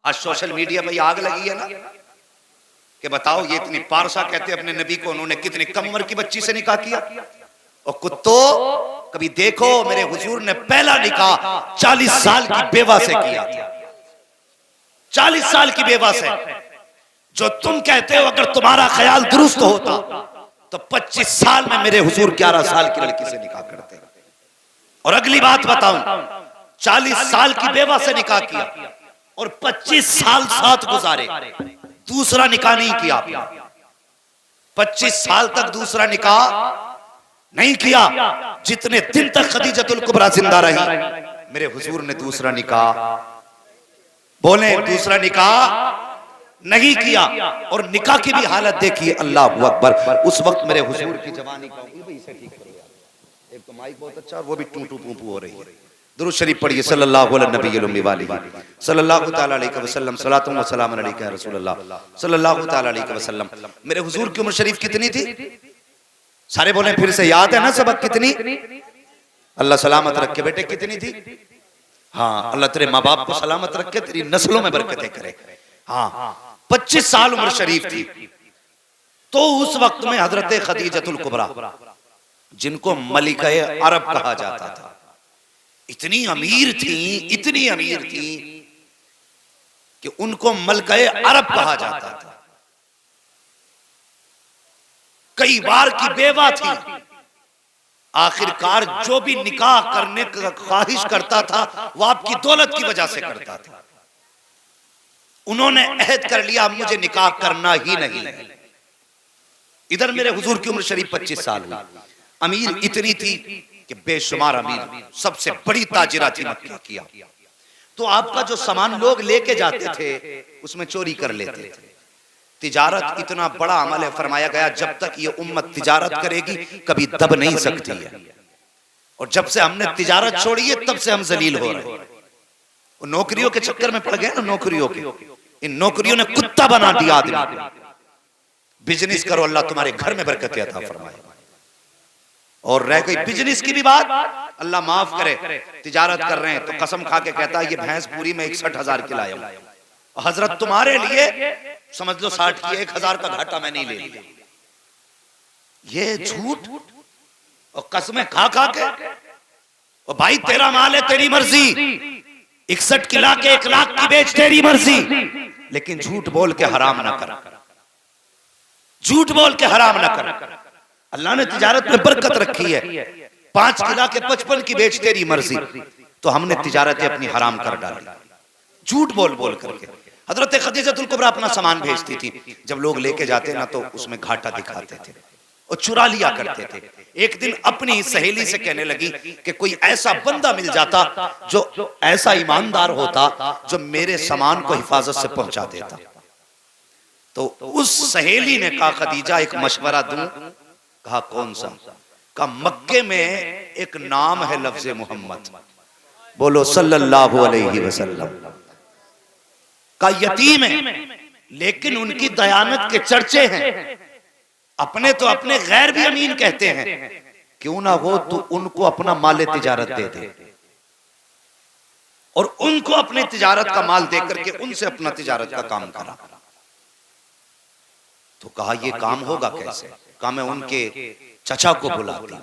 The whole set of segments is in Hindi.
आज सोशल मीडिया पे आग लगी है ना कि बताओ ये इतनी पारसा कहते अपने नबी को, उन्होंने कितनी कम उम्र की बच्ची से निकाह किया। और कुत्तों, कभी देखो मेरे हुजूर ने पहला निकाह 40 साल की बेवा से किया था। 40 साल की बेवा से। जो तुम कहते हो अगर तुम्हारा ख्याल दुरुस्त होता तो 25 साल में मेरे हुजूर 11 साल की लड़की से निकाह करते। और अगली बात बताऊं, 40 साल की बेवा से निकाह किया और 25 साल साथ गुजारे, दूसरा निकाह नहीं किया। 25 साल तक दूसरा निकाह नहीं किया। जितने दिन तक खदीजतुल कुबरा जिंदा रही, मेरे हुजूर ने दूसरा निकाह, बोले दूसरा निकाह नहीं किया। और निकाह की भी हालत देखिए, अल्लाह अकबर। उस वक्त मेरे हुजूर की जवानी का, एक तो माइक बहुत अच्छा और वो भी टू टू पू पू हो रही है। दुरूद शरीफ पढ़िए सल्लल्लाहु तआला अलैहि वसल्लम, सलातुन व सलामुन अलैका या रसूलल्लाह सल्लल्लाहु तआला अलैहि वसल्लम। मेरे हुजूर की उम्र शरीफ कितनी थी? सारे बोले फिर से, याद है ना सबक? कितनी? अल्लाह सलामत रखे बेटे, कितनी थी? हाँ, अल्लाह तेरे माँ बाप को सलामत रखे, तेरी नस्लों में बरकतें करे। हाँ, 25 साल उम्र शरीफ थी। तो उस वक्त में हजरत खदीजतुल कुबरा, जिनको मलिकाए अरब कहा जाता था, इतनी अमीर थी, इतनी अमीर थी कि उनको मलिकाए अरब कहा जाता था। कई बार की बेवा थी। आखिरकार जो भी निकाह करने का ख्वाहिश करता था वो आपकी दौलत की वजह से करता था। उन्होंने अहद कर लिया मुझे निकाह करना ही नहीं है। इधर मेरे हुजूर की उम्र शरीफ 25 साल हुई। अमीर इतनी थी कि बेशुमार अमीर, सबसे बड़ी ताजिरा थी मक्का की। तो आपका जो सामान लोग लेके जाते थे उसमें चोरी कर लेते थे। तिजारत इतना बड़ा अमल है, फरमाया गया जब तक ये उम्मत तिजारत करेगी कभी दब नहीं सकती है। और जब से हमने तिजारत छोड़ी है तब से हम जलील हो रहे हैं। नौकरियों के चक्कर में पड़ गए ना, नौकरियों के, इन नौकरियों ने कुत्ता बना दिया आदमी। बिजनेस करो, अल्लाह तुम्हारे घर में बरकत अता फरमाए। और रह गई बिजनेस की भी बात, अल्लाह माफ करे, तिजारत कर रहे हैं तो कसम खा के कहता है ये भैंस पूरी में 61,000 की लाया हूं, हजरत तुम्हारे लिए समझ लो 60 की, 1,000 का घाटा मैं नहीं ले लिया। ये झूठ और कसमें खा खा के, और भाई तेरा माल है, तेरी मर्जी, 61 की ला के 1 लाख की बेच, तेरी मर्जी, लेकिन झूठ बोल के हराम ना कर, झूठ बोल के हराम ना कर। अल्लाह ने तिजारत में बरकत रखी है। 5 की ला के 55 की बेच, तेरी मर्जी, तो हमने तिजारतें अपनी हराम कर डाली झूठ बोल बोल करके। हजरत खदीजतुल कुबरा अपना सामान भेजती थी, जब लोग लेके जाते ना तो उसमें घाटा दिखाते थे और चुरा लिया करते थे। एक दिन अपनी सहेली से कहने लगी कि कोई ऐसा बंदा मिल जाता जो ऐसा ईमानदार होता जो मेरे सामान को हिफाजत से पहुंचा देता। तो उस सहेली ने कहा खदीजा एक मशवरा दूं? कहा कौन सा? कहा मक्के में एक नाम है लफ्ज मोहम्मद, बोलो सल्लल्लाहु अलैहि वसल्लम, का यतीम है लेकिन उनकी दयानत के चर्चे हैं। अपने तो अपने गैर भी अमीन कहते हैं, क्यों ना हो तो उनको अपना माल तिजारत दे दे और उनको अपने तिजारत का माल दे करके उनसे अपना तिजारत का काम करा। तो कहा यह काम होगा कैसे? कहा मैं उनके चचा को बुलाती,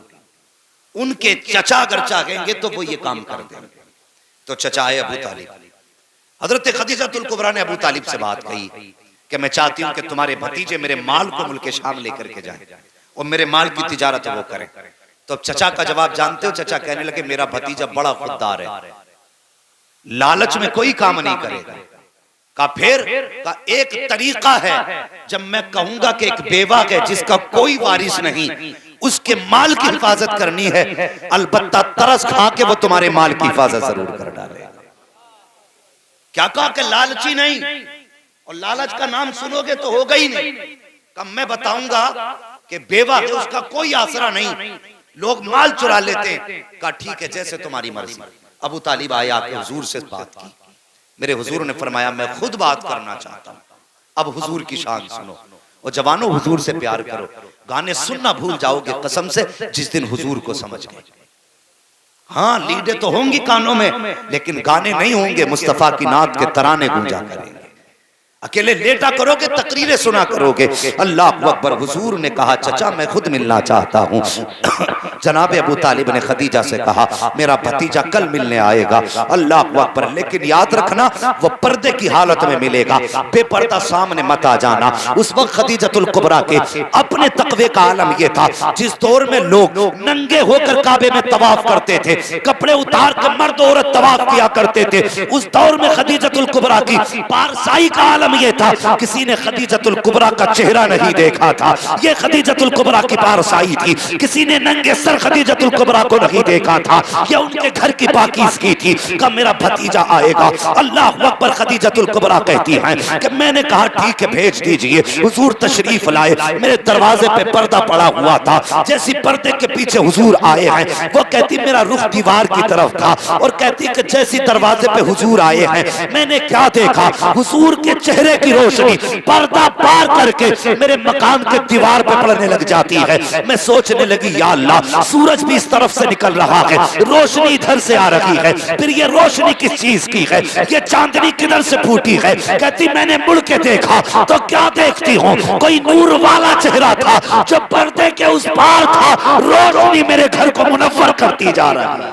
उनके चचा अगर चाहेंगे तो वो ये काम कर देंगे। तो चचा है अबू तालिब। हजरत खदीजतुल कुबरा ने अबू तालिब से बात कही कि मैं चाहती हूं कि तुम्हारे भतीजे मेरे माल को मुल्क शाम लेकर के जाएं और मेरे माल की तिजारत वो करें। तो चचा का जवाब जानते हो? चचा कहने लगे मेरा भतीजा बड़ा खुददार है, लालच में कोई काम नहीं करेगा। का फिर का एक तरीका है, जब मैं कहूंगा कि एक बेवा है जिसका कोई वारिस नहीं, उसके माल की हिफाजत करनी है, अलबत्ता तरस खा के वो तुम्हारे माल की हिफाजत जरूर कर डाले। क्या कहा कि लालची नहीं, और लालच का नाम सुनोगे तो होगा ही नहीं। कब मैं बताऊंगा कि बेवा है, उसका कोई आसरा नहीं, लोग माल चुरा लेते हैं। कहा ठीक है जैसे तुम्हारी मर्जी। अबू तालिब आया, हुजूर से बात की। मेरे हुजूर ने फरमाया मैं खुद बात करना चाहता हूं। अब हुजूर की शान सुनो और जवानों हुजूर से प्यार करो, गाने सुनना भूल जाओगे कसम से जिस दिन हुजूर को समझ गए। हाँ लीडें तो होंगी कानों में, लेकिन गाने नहीं होंगे, मुस्तफा की नात के तराने गूंजा करेंगे। अकेले लेटा करोगे, तकरीरें सुना करोगे। अल्लाह अकबर। हुजूर ने कहा चचा मैं खुद मिलना चाहता हूँ। जनाब अबू तालिब ने खदीजा से कहा मेरा भतीजा कल मिलने आएगा। अल्लाह अकबर। लेकिन याद रखना वो पर्दे की हालत में मिलेगा, बेपर्दा सामने मत आ जाना। उस वक्त खदीजतुल कुबरा के अपने तकवे का आलम ये था, जिस दौर में लोग नंगे होकर काबे में तवाफ करते थे, कपड़े उतार कर मर्द औरत तवाफ किया करते थे, उस दौर में खदीजतुल कुबरा की पारसाई का आलम ये था, किसी ने खदीजतुल कुबरा का चेहरा नहीं देखा था। ये खदीजतुल कुबरा की पारसाई थी, किसी ने नंगे सर खदीजतुल कुबरा को नहीं देखा था। ये उनके घर की पाकीज़गी थी। कब मेरा भतीजा आएगा। अल्लाह अकबर। खदीजतुल कुबरा कहती हैं कि मैंने कहा ठीक है भेज दीजिए। हुजूर तशरीफ लाए, मेरे दरवाजे पे पर्दा पड़ा हुआ था। जैसी पर्दे के पीछे हुजूर आए हैं, वो कहती मेरा रुख दीवार की तरफ था, और कहती कि जैसी दरवाजे पे हुजूर आए हैं मैंने क्या देखा, हुजूर के चेहरे की रोशनी पर्दा पार करके मेरे मकान के दीवार पे पड़ने लग जाती है। मैं सोचने लगी या अल्लाह, सूरज भी इस तरफ से निकल रहा है, रोशनी इधर से आ रही है, फिर ये रोशनी किस चीज की है, ये चांदनी किधर से फूटी है। कहती मैंने मुड़ के देखा तो क्या देखती हूँ, कोई नूर वाला चेहरा था जो पर्दे के उस पार था, रोशनी मेरे घर को मुनव्वर करती जा रही है।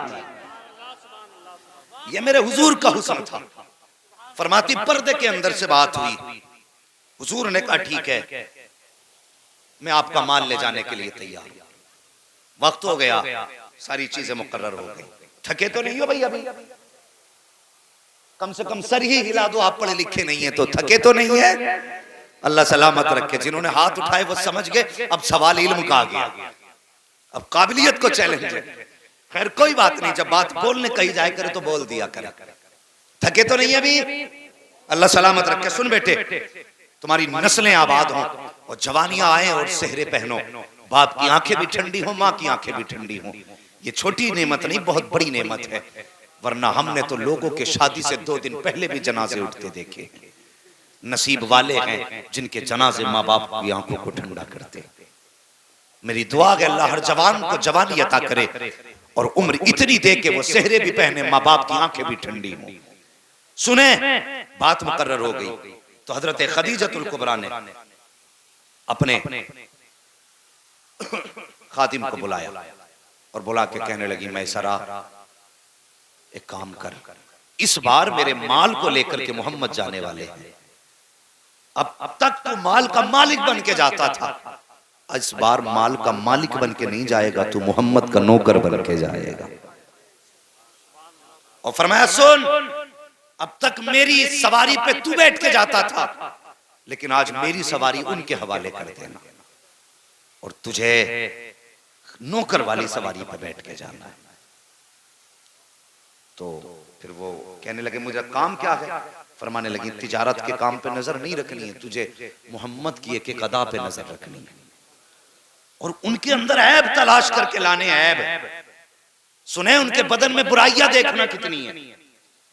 ये मेरे हुजूर का हुस्न था। फरमाती पर्दे के अंदर से बात हुई, हुजूर ने कहा ठीक है मैं आपका माल ले जाने के लिए तैयार हूं। वक्त हो गया, सारी चीजें मुकर्रर हो गई। थके तो नहीं हो भाई अभी, कम से कम सर ही हिला दो, आप पढ़े लिखे नहीं है तो थके तो नहीं है। अल्लाह सलामत रखे। जिन्होंने हाथ उठाए वो समझ गए अब सवाल इल्म का आ गया, अब काबिलियत को चैलेंज है। खैर कोई बात नहीं, जब बात बोलने कही जाए करे तो बोल दिया करे। थके तो नहीं अभी, अल्लाह सलामत रखे। सुन बेटे, तुम्हारी नस्लें आबाद हों और जवानियां आए और सेहरे पहनो, बाप की आंखें भी ठंडी हो, माँ की आंखें भी ठंडी हो। ये छोटी नेमत नहीं, बहुत बड़ी नेमत है। वरना हमने तो लोगों के शादी से 2 दिन पहले भी जनाजे उठते देखे। नसीब वाले हैं जिनके जनाजे माँ बाप की आंखों को ठंडा करते। मेरी दुआ है अल्लाह हर जवान को जवानी अता करे और उम्र इतनी दे के वो सेहरे भी पहने, माँ बाप की आंखें भी ठंडी हो। सुने, बात मुकर्रर हो गई तो हजरत खदीजतुल कुबरा ने अपने खादिम को बुलाया और बुला के कहने लगी मैसरा एक काम कर, इस बार मेरे माल को लेकर के मोहम्मद जाने वाले हैं। अब तक तो माल का मालिक बन के जाता था, इस बार माल का मालिक बन के नहीं जाएगा, तू मोहम्मद का नौकर बन के जाएगा। और फरमाया सुन, अब तक मेरी सवारी पे तू बैठ के जाता था, लेकिन आज मेरी सवारी उनके हवाले कर देना और तुझे नौकर वाली सवारी पे बैठ के जाना है। तो फिर वो कहने लगे मुझे काम क्या है। फरमाने लगी तिजारत के काम पे नजर नहीं रखनी है, तुझे मोहम्मद की एक एक अदा पे नजर रखनी है और उनके अंदर ऐब तलाश करके लाने। ऐब सुने, उनके बदन में बुराइयां देखना कितनी है,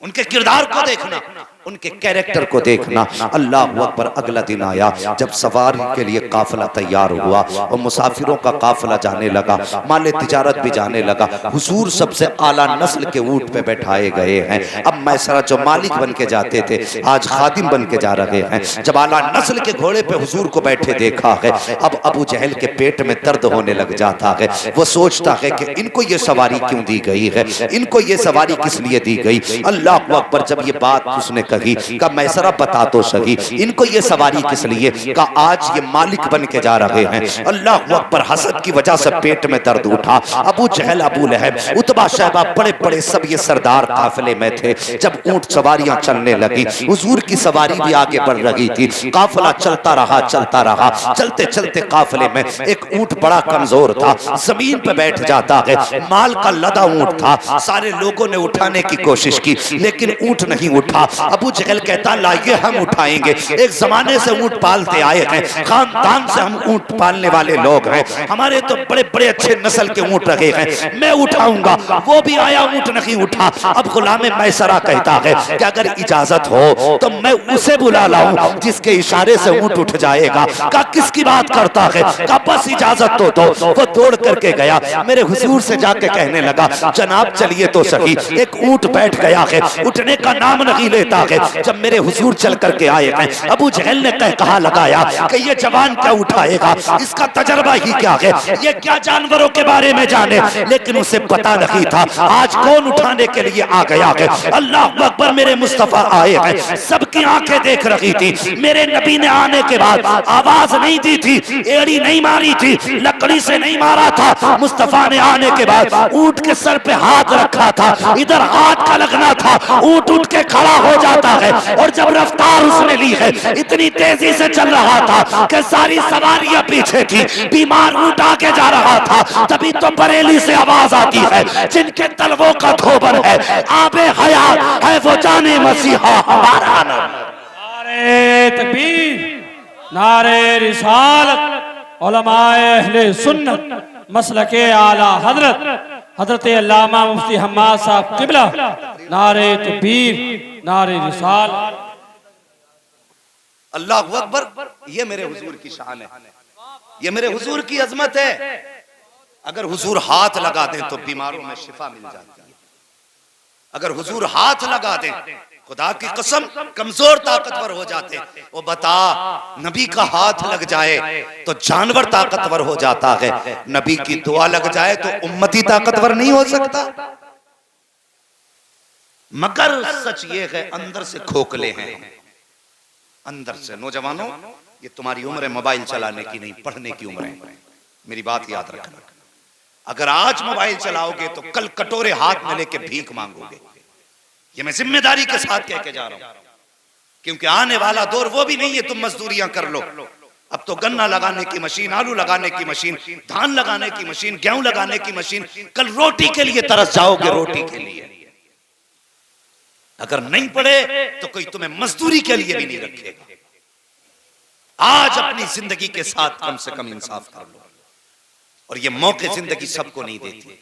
उनके किरदार को देखना, उनके कैरेक्टर को देखना। अल्लाह अकबर। अगला दिन आया जब सवारी के लिए काफिला तैयार हुआ और मुसाफिरों का काफिला जाने लगा, माल तिजारत भी जाने लगा। हुजूर सबसे आला नस्ल के ऊंट पे बैठाए गए हैं। अब मैसरा जो मालिक बन के जाते थे आज खादिम बन के जा रहे हैं। जब आला नस्ल के घोड़े पे हुजूर को बैठे देखा है, अब अबू जहल के पेट में दर्द होने लग जाता है। वो सोचता है कि इनको ये सवारी क्यों दी गई है, इनको ये सवारी किस लिए दी गई। अल्लाह अकबर। जब ये बात उसने कही का मैसरा बता तो सही, इनको ये सवारी किस लिए, का आज ये मालिक बन के जा रहे हैं। अल्लाह अकबर। हसद की वजह से पेट में दर्द उठा। अबू जहल, अबू लहब, उतबा, शैबा, बड़े बड़े सब ये सरदार काफिले में थे। जब ऊंट सवारियां चलने लगी, हुजूर की सवारी भी आगे बढ़ रही थी, काफिला चलता रहा चलता रहा। चलते चलते काफिले में एक ऊंट बड़ा कमजोर था, जमीन पे बैठ जाता है। माल का लदा ऊंट था, सारे लोगों ने उठाने की कोशिश की लेकिन ऊंट नहीं उठा। अब अबू जहल कहता लाइए हम उठाएंगे, एक जमाने से ऊंट पालते आए हैं, खानदान से हम ऊंट पालने वाले लोग हैं, हमारे तो बड़े बड़े अच्छे नस्ल के ऊंट रखे हैं, मैं उठाऊंगा। वो भी आया, ऊंट नहीं उठा। अब गुलाम मैसरा कहता है कि अगर इजाजत हो तो मैं उसे बुला लाऊं जिसके इशारे से ऊंट उठ जाएगा। का किसकी बात करता है? का बस इजाजत तो दो। वो दौड़ करके गया, मेरे हुजूर से जाके कहने लगा जनाब चलिए तो सही। एक ऊंट बैठ गया है, उठने का नाम नहीं लेता है। जब मेरे हुजूर चल करके आए हैं, अबू जहल ने कहा लगाया कि ये जवान क्या उठाएगा, इसका तजर्बा ही क्या है, ये क्या जानवरों के बारे में जाने। लेकिन उसे पता नहीं था आज कौन उठाने के लिए आ गया है। अल्लाह अकबर, मेरे मुस्तफा आए हैं, सबकी आंखें देख रही थी। मेरे नबी ने आने के बाद आवाज नहीं दी थी, एड़ी नहीं मारी थी, लकड़ी से नहीं मारा था। मुस्तफा ने आने के बाद ऊंट के सर पे हाथ रखा था, इधर हाथ का लगना था, ऊंट उठ के खड़ा हो जाता है। और जब रफ्तार उसने ली है, इतनी तेजी से चल रहा था कि सारी सवारियां पीछे थी, बीमार ऊंट आगे जा रहा था। तभी तो बरेली से आवाज आती है, जिनके तलवों का धोबन है, आबे हयात है वो जाने मसीहा हमारा नाम। नारे तकबीर, नारे रिसालत, उलमाए अहले सुन्नत, मसलके आला हजरत हजरत अल्लामा मुफ्ती हम्माद साहब किबला, नारे तकबीर, नारे रिसालत। अल्लाह अकबर, ये मेरे हुजूर की शान है, ये मेरे हुजूर की अजमत है। अगर हुजूर हाथ लगा दें तो बीमारों में शिफा मिल जाती है। अगर हुजूर हाथ लगा दें, खुदा की कसम कमजोर ताकतवर हो जाते। वो बता, नबी का हाथ लग जाए तो जानवर ताकतवर हो जाता है, नबी की दुआ लग जाए तो उम्मती ताकतवर नहीं हो सकता। मगर सच ये है अंदर से खोखले हैं, अंदर से। नौजवानों, ये तुम्हारी उम्र है मोबाइल चलाने की नहीं, पढ़ने की उम्र है। मेरी बात याद रखना, अगर आज मोबाइल चलाओगे तो कल कटोरे हाथ में लेके भीख मांगोगे। ये मैं जिम्मेदारी के साथ कह के जा रहा हूं, क्योंकि आने वाला दौर वो भी नहीं है तुम मजदूरियां कर लो। अब तो गन्ना लगाने की मशीन, आलू लगाने की मशीन, धान लगाने की मशीन, गेहूं लगाने की मशीन। कल रोटी के लिए तरस जाओगे, रोटी के लिए। अगर नहीं पढ़े तो कोई तुम्हें मजदूरी के लिए भी नहीं रखेगा। आज अपनी जिंदगी के साथ कम से कम इंसाफ कर लो। और ये मौके जिंदगी सबको नहीं देती।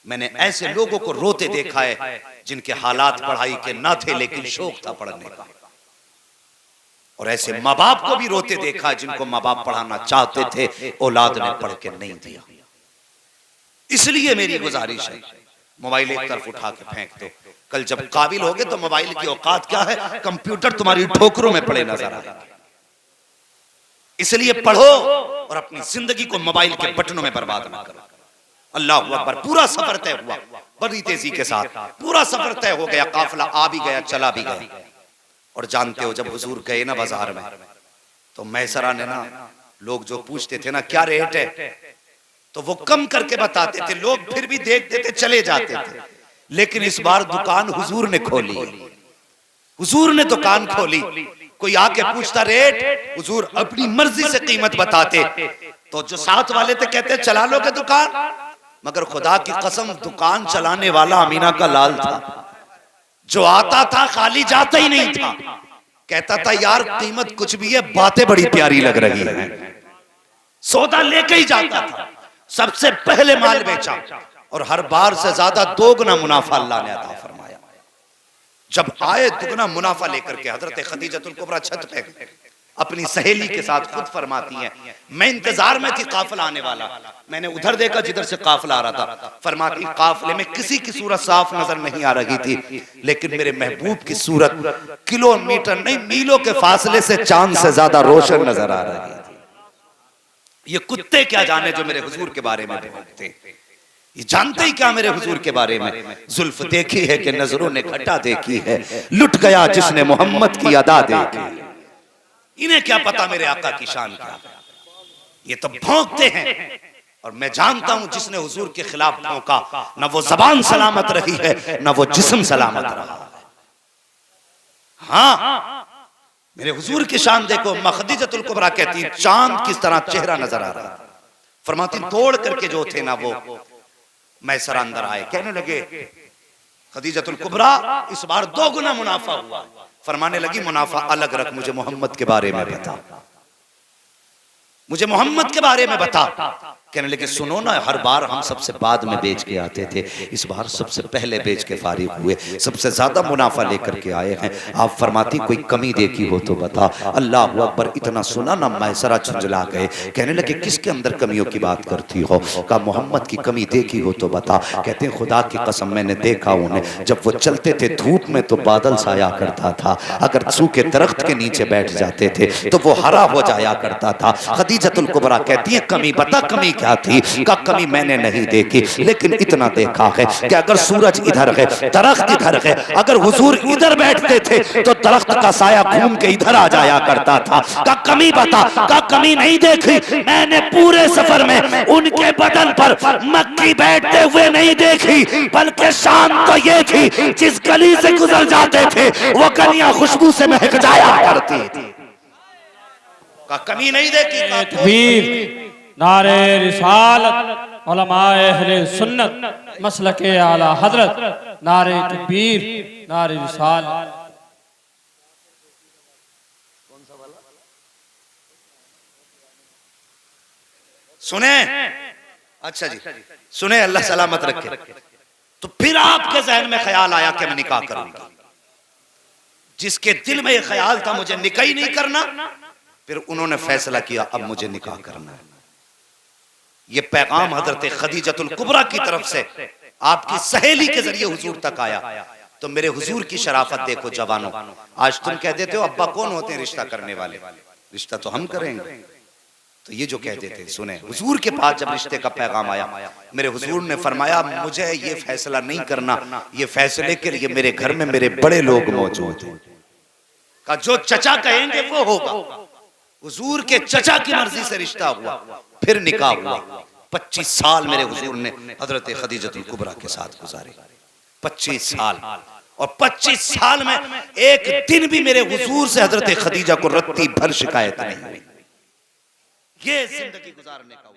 मैंने ऐसे लोगों को रोते देखा है जिनके हालात पढ़ाई के ना थे लेकिन शौक था पढ़ने का। और ऐसे माँ बाप को भी रोते देखा जिनको माँ बाप पढ़ाना चाहते थे, औलाद ने पढ़ के नहीं दिया। इसलिए मेरी गुजारिश है, मोबाइल एक तरफ उठा के फेंक दो। कल जब काबिल होगे तो मोबाइल की औकात क्या है, कंप्यूटर तुम्हारी ठोकरों में पड़े नजर आएगा। इसलिए पढ़ो और अपनी जिंदगी को मोबाइल के बटनों में बर्बाद ना करो। अल्लाह अकबर। पूरा सफर तय हुआ बड़ी तेजी के साथ, पूरा सफर तय हो गया, काफिला आ भी गया, चला भी गया। और जानते हो, जब हुजूर गए ना बाजार में, तो मैसरा ने ना, लोग जो पूछते थे ना क्या रेट है, तो वो कम करके बताते थे। लोग फिर भी देखते थे, चले जाते थे। लेकिन इस बार दुकान हुजूर ने खोली, हुजूर ने दुकान खोली। कोई आके पूछता रेट, हुजूर अपनी मर्जी से कीमत बताते। तो जो साथ वाले थे कहते चला लोगे दुकान, मगर खुदा की कसम दुकान चलाने वाला अमीना का लाल था। जो आता था खाली जाता ही नहीं था, कहता था यार कीमत कुछ भी है, बातें बड़ी प्यारी लग रही है। सौदा लेके ही जाता था, सबसे पहले माल बेचा और हर बार से ज्यादा दोगुना मुनाफा अल्लाह ने अता फरमाया। जब आए दुगना मुनाफा लेकर के, हजरत खदीजतुल कुबरा छत पे अपनी सहेली के साथ खुद फरमाती हैं, मैं इंतजार में थी काफिला आने वाला, मैंने उधर देखा जिधर से काफिला आ रहा था। फरमाती काफिले में किसी की सूरत साफ नजर नहीं आ रही थी, लेकिन मेरे महबूब की सूरत किलोमीटर नहीं मीलों के फासले से चांद से ज्यादा रोशन नजर आ रही थी। ये कुत्ते क्या जाने जो मेरे हुजूर के बारे में भौंकते, ये जानते ही क्या मेरे हुजूर के बारे में। जुल्फ देखी है कि नजरों ने घटा देखी है, लुट गया जिसने मोहम्मद की अदा देखी। इन्हें क्या पता मेरे आका की शान क्या, ये तो भौंकते हैं। और मैं जानता हूं जिसने हुजूर के खिलाफ भौंका, ना वो जबान सलामत रही है, ना वो जिस्म सलामत रहा है। हाँ, मेरे हुजूर की शान देखो। खदीजतुल कुबरा कहती चांद किस तरह चेहरा नजर आ रहा। फरमाती तोड़ करके जो थे ना वो मैसर अंदर आए, कहने लगे खदीजतुल कुबरा इस बार दोगुना मुनाफा हुआ। फरमाने लगी मुनाफा अलग रख, मुझे मोहम्मद के बारे में बता, मुझे मोहम्मद के बारे में बता। कहने लगे सुनो ना, हर बार हम सबसे बाद में बेच के आते थे, इस बार सबसे पहले बेच के फारिग हुए, सबसे ज्यादा मुनाफा लेकर के आए हैं। आप फरमाती कोई कमी देखी हो तो बता। अल्लाह अकबर, इतना सुना ना मैसरा झुंझला गए। कहने लगे किसके अंदर कमियों की बात करती हो? कहा मोहम्मद की कमी देखी हो तो बता। कहते हैं खुदा की कसम मैंने देखा उन्हें, जब वो चलते थे धूप में तो बादल साया करता था, अगर सूखे दरख्त के नीचे बैठ जाते थे तो वो हरा हो जाया करता था। खदीजतुल कुबरा कहती है कमी बता, कमी क्या थी? का कमी मैंने नहीं देखी, लेकिन इतना देखा है कि अगर सूरज इधर है, दरख्त इधर है, अगर हुजूर इधर बैठते थे तो दरख्त का साया घूम के इधर आ जाया करता था। का कमी बता? का कमी नहीं देखी, मैंने पूरे सफर में उनके बदन पर मक्खी बैठते हुए नहीं देखी, बल्कि शान तो ये थी जिस गली से गुजर जाते थे वो गलियां खुशबू से महक जाया करती थी। का कमी नहीं देखी। तकबीर, नारे रिसालत, उलमाए अहले सुन्नत, मसलके आला हजरत, नारे तकबीर, नारे रिसालत। सुने, अच्छा जी सुने, अल्लाह सलामत रखे। तो फिर आपके जहन में ख्याल आया कि मैं निकाह करूंगा। जिसके दिल में ये ख्याल था मुझे निकाह ही नहीं करना, फिर उन्होंने फैसला किया अब मुझे निकाह करना है। ये पैगाम हजरत खदीजतुल कुबरा की तरफ से आपकी सहेली के जरिए हुजूर तक आया। तो मेरे हुजूर की शराफत देखो जवानों, आज तुम कह देते हो अब्बा कौन होते हैं रिश्ता करने वाले, रिश्ता तो हम करेंगे। तो ये जो कहते थे, सुने हुजूर के पास जब रिश्ते का पैगाम आया, मेरे हुजूर ने फरमाया मुझे ये फैसला नहीं करना, ये फैसले के लिए मेरे घर में मेरे बड़े लोग मौजूद हैं, का जो चचा कहेंगे वो होगा। हुजूर के चचा की मर्जी से रिश्ता हुआ, फिर निकाह हुआ। 25 साल मेरे हुजूर ने हजरत खदीजतुल कुबरा के साथ गुजारे, 25 साल। और 25 साल में एक दिन भी मेरे हुजूर से हजरत खदीजा को रत्ती भर शिकायत नहीं हुई। ये जिंदगी गुजारने का